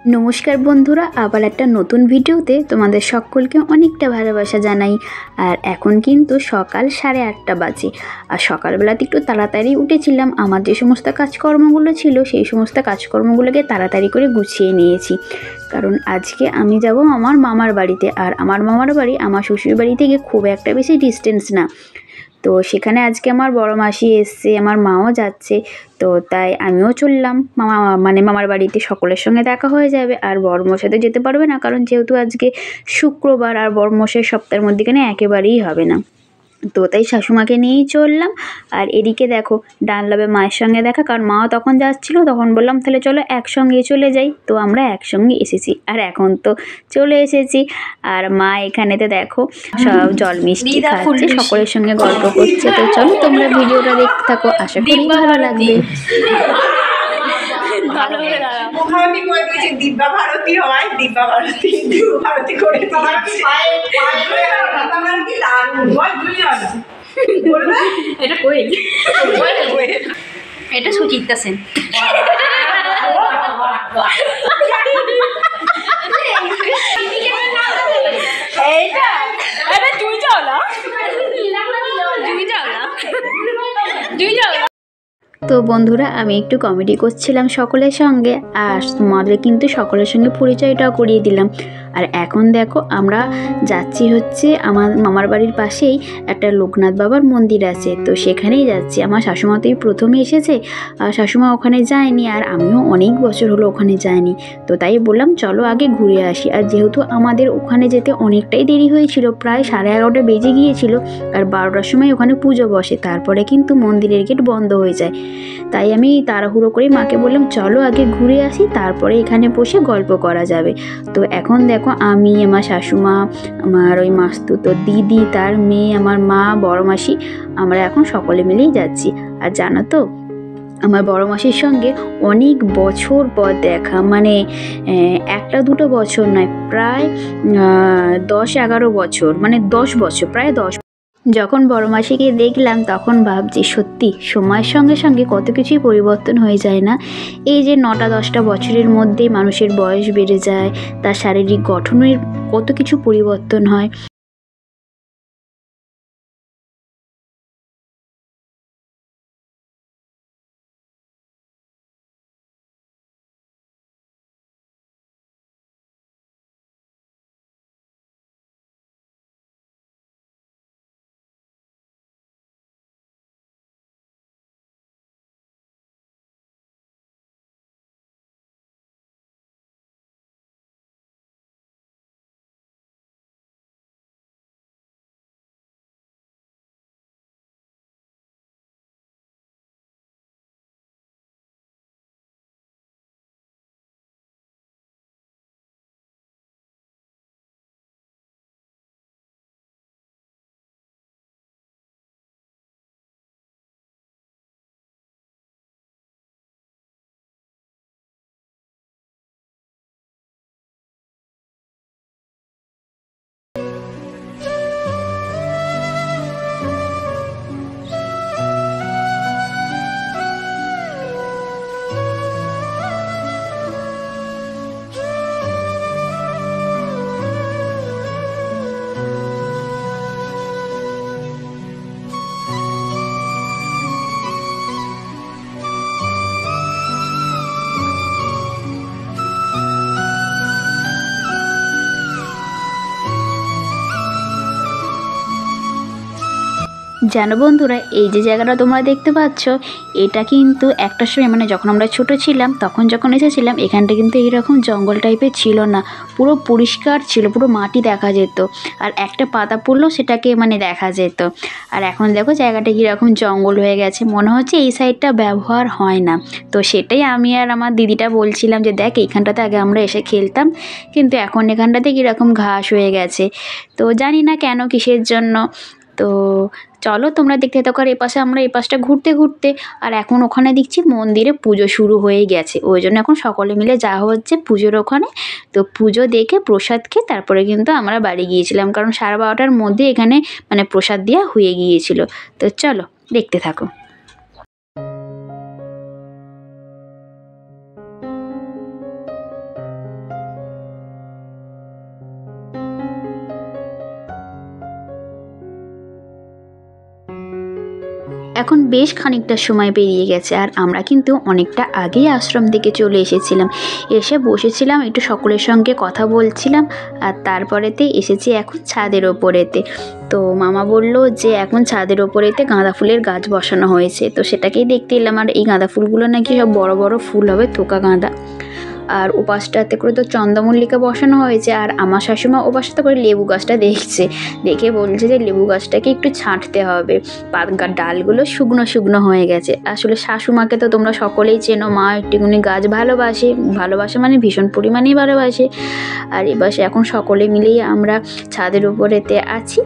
নমস্কার বন্ধুরা, আবার একটা নতুন ভিডিওতে তোমাদের সকলকে অনেকটা ভালোবাসা জানাই। আর এখন কিন্তু সকাল 8:30 বাজে। আর সকালবেলাতে একটু তাড়াতাড়ি উঠেছিলাম, আমার যে সমস্ত কাজকর্মগুলো ছিল সেই সমস্ত কাজকর্মগুলোকে তাড়াতাড়ি করে গুছিয়ে নিয়েছি। কারণ আজকে আমি যাব আমার মামার বাড়িতে, আর আমার মামার বাড়ি আমার শ্বশুর বাড়ি থেকে খুব একটা বেশি ডিস্টেন্স না। তো সেখানে আজকে আমার বড় মাসি এসছে, আমার মাও যাচ্ছে। তো তাই আমিও চললাম মামার বাড়িতে, সকলের সঙ্গে দেখা হয়ে যাবে। আর বড়মশাই তো যেতে পারবে না, কারণ যেহেতু আজকে শুক্রবার আর বড়মশাই সপ্তাহের মধ্যেখানে একেবারেই হবে না। তো তাই শাশুমাকে নিয়েই চললাম। আর এদিকে দেখো ডানলবে মায়ের সঙ্গে দেখা, কারণ মাও তখন যাচ্ছিলো, তখন বললাম তাহলে চলো একসঙ্গে চলে যাই। তো আমরা একসঙ্গে এসেছি, আর এখন তো চলে এসেছি। আর মা এখানেতে দেখো সব জল মিষ্টি খাচ্ছে, সকলের সঙ্গে গল্প করছে। তো চলো তোমরা ভিডিওটা দেখতে থাকো, আশা করি ভালো লাগবে। দিব্যা ভারতী হয়, দিব্যা ভারতী ভারতী করে এটা কই এটা সুচিত্রা সেন। তো বন্ধুরা, আমি একটু কমেডি করছিলাম সকলের সঙ্গে, আর তোমাদের কিন্তু সকলের সঙ্গে পরিচয়টাও করিয়ে দিলাম। আর এখন দেখো আমরা যাচ্ছি হচ্ছে আমার মামার বাড়ির পাশেই একটা লোকনাথ বাবার মন্দির আছে, তো সেখানেই যাচ্ছি। আমার শাশুমা তো এই প্রথমে এসেছে, আর শাশুমা ওখানে যায়নি, আর আমিও অনেক বছর হলো ওখানে যাইনি। তো তাই বললাম চলো আগে ঘুরে আসি। আর যেহেতু আমাদের ওখানে যেতে অনেকটাই দেরি হয়েছিল, প্রায় 11:30 বেজে গিয়েছিল, আর 12টার সময় ওখানে পুজো বসে, তারপরে কিন্তু মন্দিরের গেট বন্ধ হয়ে যায়। তাই আমি তাড়াহুড়ো করে মাকে বললাম চলো আগে ঘুরে আসি, তারপরে এখানে বসে গল্প করা যাবে। তো এখন দেখো আমি, আমার শাশুমা, আমার ওই মাস্তুতো দিদি, তার মেয়ে, আমার মা, বড় মাসি, আমরা এখন সকলে মিলেই যাচ্ছি। আর জানো তো, আমার বড় মাসির সঙ্গে অনেক বছর পর দেখা, মানে একটা দুটো বছর নয়, প্রায় 10-11 বছর, মানে 10 বছর, প্রায় 10। যখন বড় মাসিকে দেখলাম তখন ভাবছি সত্যি সময়ের সঙ্গে সঙ্গে কত কিছুই পরিবর্তন হয়ে যায় না। এই যে 9-10টা বছরের মধ্যেই মানুষের বয়স বেড়ে যায়, তার শারীরিক গঠনের কত কিছু পরিবর্তন হয়। জানো বন্ধুরা, এই যে জায়গাটা তোমরা দেখতে পাচ্ছ, এটা কিন্তু একটা সময়, মানে যখন আমরা ছোট ছিলাম তখন যখন এসেছিলাম, এখানটা কিন্তু এইরকম জঙ্গল টাইপের ছিল না, পুরো পরিষ্কার ছিল, পুরো মাটি দেখা যেত, আর একটা পাতা পড়লেও সেটাকে মানে দেখা যেত। আর এখন দেখো জায়গাটা কীরকম জঙ্গল হয়ে গেছে, মনে হচ্ছে এই সাইডটা ব্যবহার হয় না। তো সেটাই আমি আর আমার দিদিটা বলছিলাম যে দেখ, এইখানটাতে আগে আমরা এসে খেলতাম, কিন্তু এখন এখানটাতে কীরকম ঘাস হয়ে গেছে, তো জানি না কেন, কিসের জন্য। তো চলো তোমরা দেখতে থাকো। আর এপাশে আমরা এপাশটা ঘুরতে ঘুরতে, আর এখন ওখানে দেখছি মন্দিরে পুজো শুরু হয়ে গেছে, ওই জন্য এখন সকলে মিলে যাওয়া হচ্ছে পুজোর ওখানে। তো পুজো দেখে প্রসাদ খেয়ে তারপরে কিন্তু আমরা বাড়ি গিয়েছিলাম, কারণ 12:30টার মধ্যে এখানে মানে প্রসাদ দেওয়া হয়ে গিয়েছিল। তো চলো দেখতে থাকো। এখন বেশ খানিকটা সময় পেরিয়ে গেছে আর আমরা কিন্তু অনেকটা আগেই আশ্রম থেকে চলে এসেছিলাম। এসে বসেছিলাম, একটু সকলের সঙ্গে কথা বলছিলাম আর তারপরেতে এসেছি এখন ছাদের ওপরেতে। তো মামা বলল যে এখন ছাদের ওপরেতে গাঁদা ফুলের গাছ বসানো হয়েছে, তো সেটাকেই দেখতে এলাম। আর এই গাঁদা ফুলগুলো নাকি সব বড় বড় ফুল হবে, থোকা গাঁদা। আর ওপাশটাতে করে তো চন্দ্রমল্লিকা বসানো হয়েছে আর আমার শাশুমা ওপাশটাতে করে লেবু গাছটা দেখছে, দেখে বলছে যে লেবু গাছটাকে একটু ছাঁটতে হবে, ডালগুলো শুকনো শুকনো হয়ে গেছে। আসলে শাশুমাকে তো তোমরা সকলেই চেনো, মা একটুখানি গাছ ভালোবাসে মানে ভীষণ পরিমাণেই ভালোবাসে। আর এবারে এখন সকলে মিলেই আমরা ছাদের উপরেতে আছি।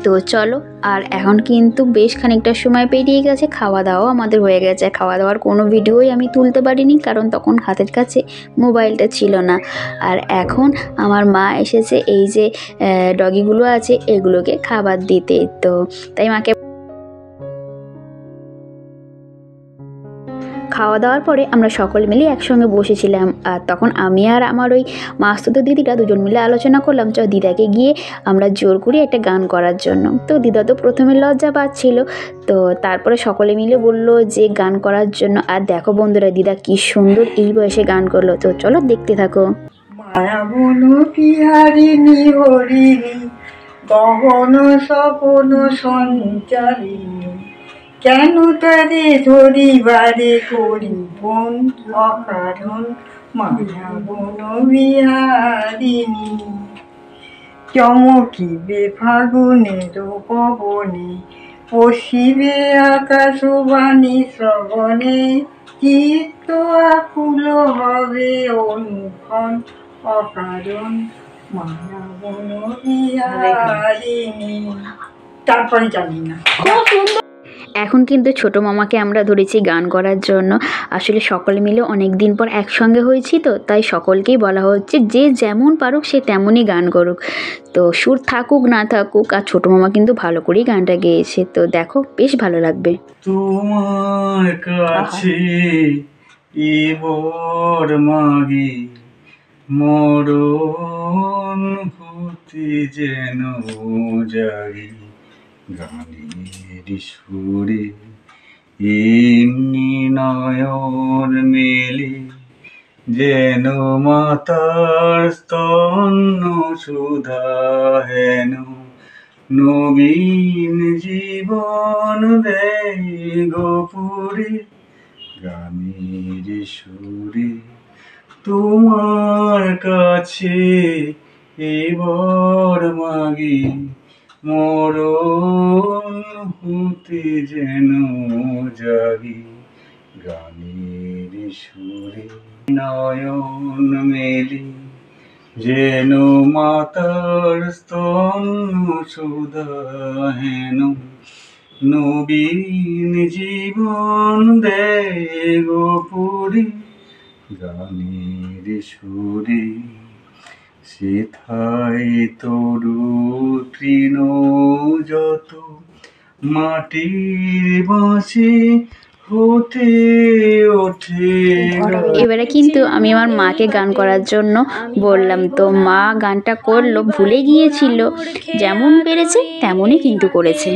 তো চলো, আর এখন কিন্তু বেশ খানিকটা সময় পেরিয়ে গেছে, খাওয়া দাওয়াও আমাদের হয়ে গেছে। খাওয়া দাওয়ার কোনো ভিডিওই আমি তুলতে পারিনি, কারণ তখন হাতের কাছে মোবাইলটা ছিল না। আর এখন আমার মা এসেছে এই যে ডগিগুলো আছে এগুলোকে খাবার দিতে, তো তাই মাকে খাওয়া দাওয়ার পরে আমরা সকলে মিলে একসঙ্গে বসেছিলাম। আর তখন আমি আর আমার ওই মাস্তুতো দিদিটা দুজন মিলে আলোচনা করলাম দিদাকে গিয়ে আমরা জোর করি একটা গান করার জন্য। তো দিদা তো প্রথমে লজ্জা পাচ্ছিল, তো তারপরে সকলে মিলে বলল যে গান করার জন্য। আর দেখো বন্ধুরা, দিদা কি সুন্দর এই বয়সে গান করলো। তো চলো দেখতে থাকো। মায়া বনু বিহারিণী হরিণী গগন সপন সঞ্চারিণী কেন তারে ধরিবারে করি বন অকারণ মায়া বনু বিহারিণী চমকিবে ফাগুনের পবনে পশিবে আকাশবাণী শ্রবণে চিত্ত আকুল হবে অনুক্ষণ অকারণ মায়া বন বিহারিণী। তারপরে জানি না। এখন কিন্তু ছোট মামাকে আমরা ধরেছি গান করার জন্য। আসলে সকলে মিলে অনেক দিন পর একসঙ্গে হয়েছি, তো তাই সকলকেই বলা হচ্ছে যে যেমন পারুক সে তেমনই গান করুক, তো সুর থাকুক না থাকুক। আর ছোট মামা কিন্তু ভালো করেই গানটা গেয়েছে, তো দেখো বেশ ভালো লাগবে। তোমার কাছে এবার মাগি মরণ হতে যেন জাগি গানের সুরে এমনি নয়ন মেলে যেন মাতার স্তন্য সুধা হেন নবীন জীবন দেয় গোপুরে গানের সুরে তোমার কাছে এবার মাগি মরণ হতে যেন জাগি গানের সুরে নয়ন মেলে যেন মাতার স্তন্য সুধা হেন নবীন জীবন দেয় গোপুরে গানের সুরে সেথায় তরু তৃণ যত মাটির বাঁশে হতে ওঠে। এবারে কিন্তু আমি আমার মাকে গান করার জন্য বললাম, তো মা গানটা করলো, ভুলে গিয়েছিল, যেমন পেরেছে তেমনই কিন্তু করেছে।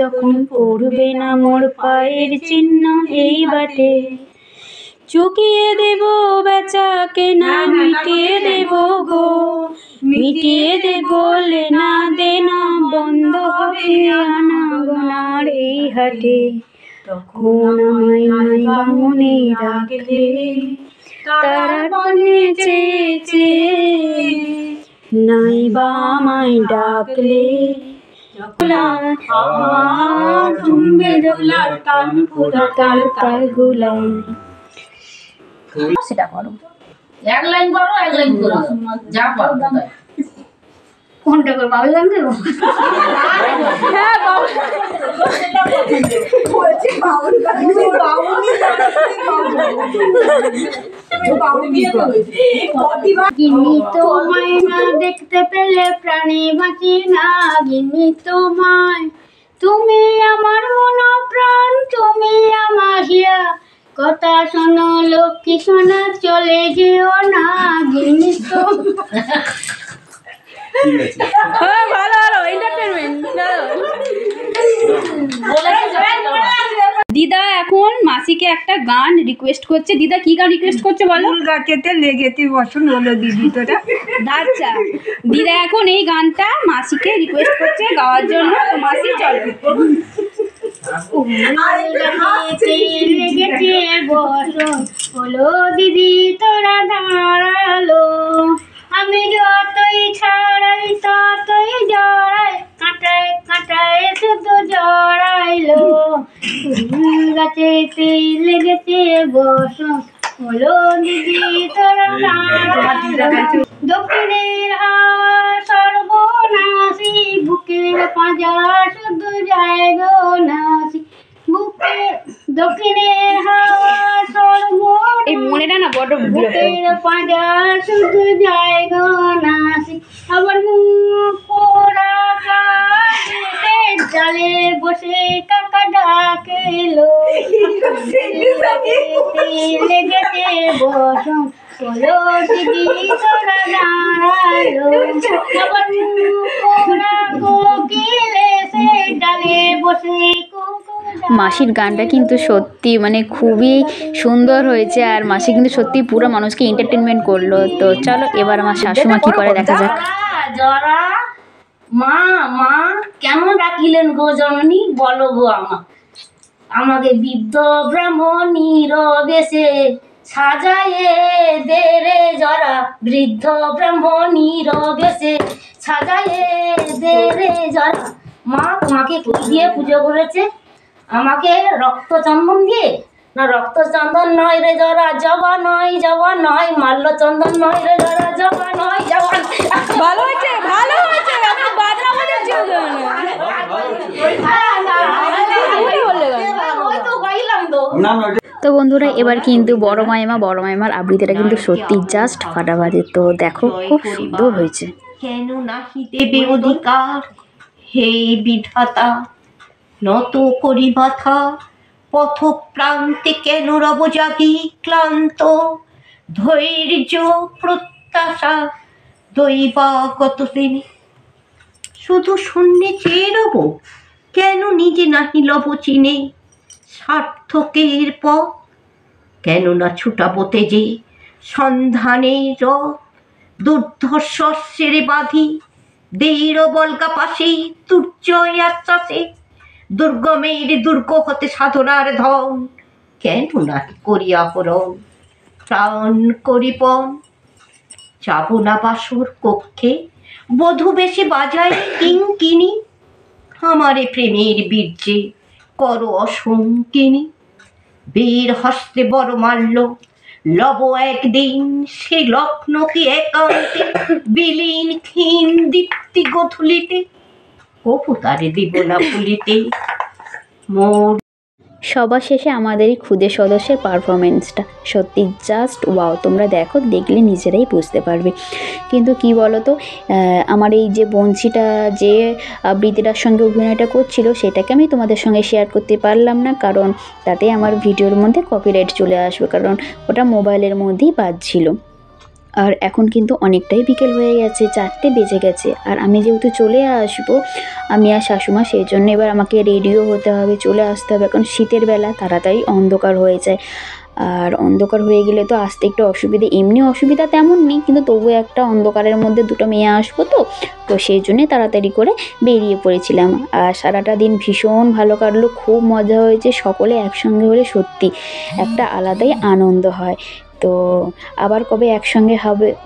যখন পড়বে না মোর পায়ের চিহ্ন এই বাটে চুকিয়ে দেব বেচা কেনা মিটিয়ে দেব গো, মিটিয়ে দেব লেনা দেনা বন্ধ হবে আনাগোনার এই হাটে। তখন আমায় নাই বামনে রাখলে তারা বনে চেয়েছে, নাই বা আমায় ডাকলে জুমবে দোলার তাল পুরা তাল তাল গুলাম। সেটা করো, এক লাইন করো, এক লাইন করো, যা পারো তাই। কোনটা করে বাবু গান দেবো? হ্যাঁ বাবু বলছি বাউল গান, বাউলই গিন্নি তোমায় না দেখতে পেলে প্রাণে বাঁচি না, গিন্নি তোমায়, তুমি আমার মন প্রাণ, তুমি আমার হিয়া, কথা শোনো লক্ষ্মী সোনা চলে যেও না, গিন্নি তো ঠিক আছে। ভালো ভালো এন্টারটেইনমেন্ট। দিদা এখন মাসিকে একটা গান রিকোয়েস্ট করছে। দিদা কি গান রিকোয়েস্ট করছে বলো? ফুল গাছেতে লেগেতে বসুন বলে দিদি তোরা। আচ্ছা, দিদা এখন এই গানটা মাসিকে রিকোয়েস্ট করছে গাওয়ার জন্য। তো মাসি চলো। লেগেছে বসন হলো দিদি তোরা দাঁড়ালো, আমি যতই ছাড়াই ততই জড়াই, কাঁটায় কাঁটায় শুধু জড়াইলো। ফুল গাছেতে লেগেছে বসন হলো দিদি তোরা দাঁড়ালো, দক্ষিণের হাওয়া সর্বনাশী, বুকের পাঁজা শুধু যায় গো নাসি, বুকে দক্ষিণের হাওয়া এই মনেটা না বড় বুকের পাঁজা শুধু যায় গো নাসি, আবার মুখ পোড়া কাঠে জালে বসে কাকা ডাকেলো, লেগেছে বসন হলো দিদি তোরা দাঁড়ালো, আবার মুখ পোড়া কোকিল এসে ডালে বসে মাসির গানটা কিন্তু সত্যি মানে খুবই সুন্দর হয়েছে, আর মাসি কিন্তু সত্যি পুরো মানুষকে এন্টারটেনমেন্ট করলো। তো চলো এবার আমার শাশুমা কি করে দেখা যাক। জরা মা মা কেন ডাকিলেন গো জননী, বলো গো আমাকে বৃদ্ধ ব্রাহ্মণীর বেশে সাজায়ে দে রে জরা, বৃদ্ধ ব্রাহ্মণীর বেশে সাজায়ে দে রে জরা। মা তোমাকে কি দিয়ে পুজো করেছে? আমাকে রক্ত চন্দন দিয়ে? না রক্ত চন্দন নয় রে জরা, জবা নয় জবা নয়, মাল্য চন্দন নয় রে জরা, জবা নয় জবা। ভালো হয়েছে, ভালো হয়েছে। আপনি বাজনা বাজাচ্ছি ওই তো গাইলাম তো। তো বন্ধুরা এবার কিন্তু বড় মাইমার আবৃত্তিটা কিন্তু সত্যি জাস্ট ফাটাফাটি। তো দেখো খুব সুন্দর হয়েছে। কেন নাহি দেবে অধিকার হে বিধাতা, নত করি মাথা পথ প্রান্তে, কেন রব জাগি ক্লান্ত, ধৈর্য প্রত্যাশা দৈবাগত দিনে, শুধু শূন্যে চেয়ে রব, কেন নিজে নাহি লব চিনে, সার্থকের পথ কেন না ছুটাবো তেজে, সন্ধানে রথ দুর্ধর্ষের বাঁধি, দৃঢ় বলগা পাশে দুর্জয় আশ্বাসে, দুর্গমের দুর্গ হতে সাধনার ধন, কেন না করিয়া হরণ প্রাণ করিপন, যাব না বাসর কক্ষে বধূ বেশে বাজায় কিঙ্কিনি, আমারে প্রেমের বীর্যে কর অসংকিনী, বীর হস্তে বড় মাল্য লব একদিন, সে লগ্ন কি একান্তে বিলীন ক্ষীণ দীপ্তি গধূলিতে, কপু তারে দিব না ভুলিতে মোর। সবার শেষে আমাদের এই ক্ষুদে সদস্যের পারফরমেন্সটা সত্যি জাস্ট ওয়াও। তোমরা দেখো, দেখলে নিজেরাই বুঝতে পারবে। কিন্তু কি বলো তো, আমার এই যে বঞ্চিটা যে আবৃত্তিটার সঙ্গে অভিনয়টা করছিল সেটাকে আমি তোমাদের সঙ্গে শেয়ার করতে পারলাম না, কারণ তাতে আমার ভিডিওর মধ্যে কপিরাইট চলে আসবে, কারণ ওটা মোবাইলের মধ্যেই বাজছিল। আর এখন কিন্তু অনেকটাই বিকেল হয়ে গেছে, 4টে বেজে গেছে। আর আমি যেহেতু চলে আসবো, আমি আর শাশুমা, সেই জন্য এবার আমাকে রেডিও হতে হবে, চলে আসতে হবে। এখন শীতের বেলা তাড়াতাড়ি অন্ধকার হয়ে যায়, আর অন্ধকার হয়ে গেলে তো আসতে একটু অসুবিধে, এমনি অসুবিধা তেমন নেই, কিন্তু তবু একটা অন্ধকারের মধ্যে দুটো মেয়ে আসবো, তো সেই জন্যে তাড়াতাড়ি করে বেরিয়ে পড়েছিলাম। আর সারাটা দিন ভীষণ ভালো কাটলো, খুব মজা হয়েছে। সকলে একসঙ্গে হলে সত্যি একটা আলাদাই আনন্দ হয়। তো আবার কবে একসঙ্গে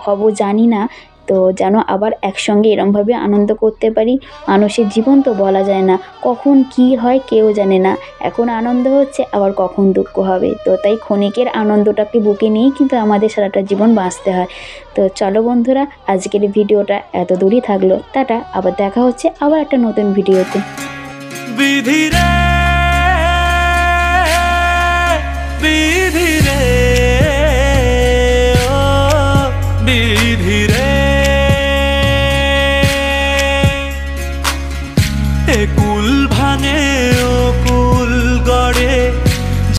হব জানি না, তো যেন আবার একসঙ্গে এরমভাবে আনন্দ করতে পারি। মানুষের জীবন তো বলা যায় না, কখন কি হয় কেউ জানে না। এখন আনন্দ হচ্ছে, আবার কখন দুঃখ হবে। তো তাই ক্ষণিকের আনন্দটাকে বুকে নিয়েই কিন্তু আমাদের সারাটা জীবন বাঁচতে হয়। তো চলো বন্ধুরা, আজকের ভিডিওটা এত দূরই থাকলো। টাটা, আবার দেখা হচ্ছে আবার একটা নতুন ভিডিওতে। বিধিরে বিধিরে ও বিধিরে, এ কুল ভাঙে ও কুল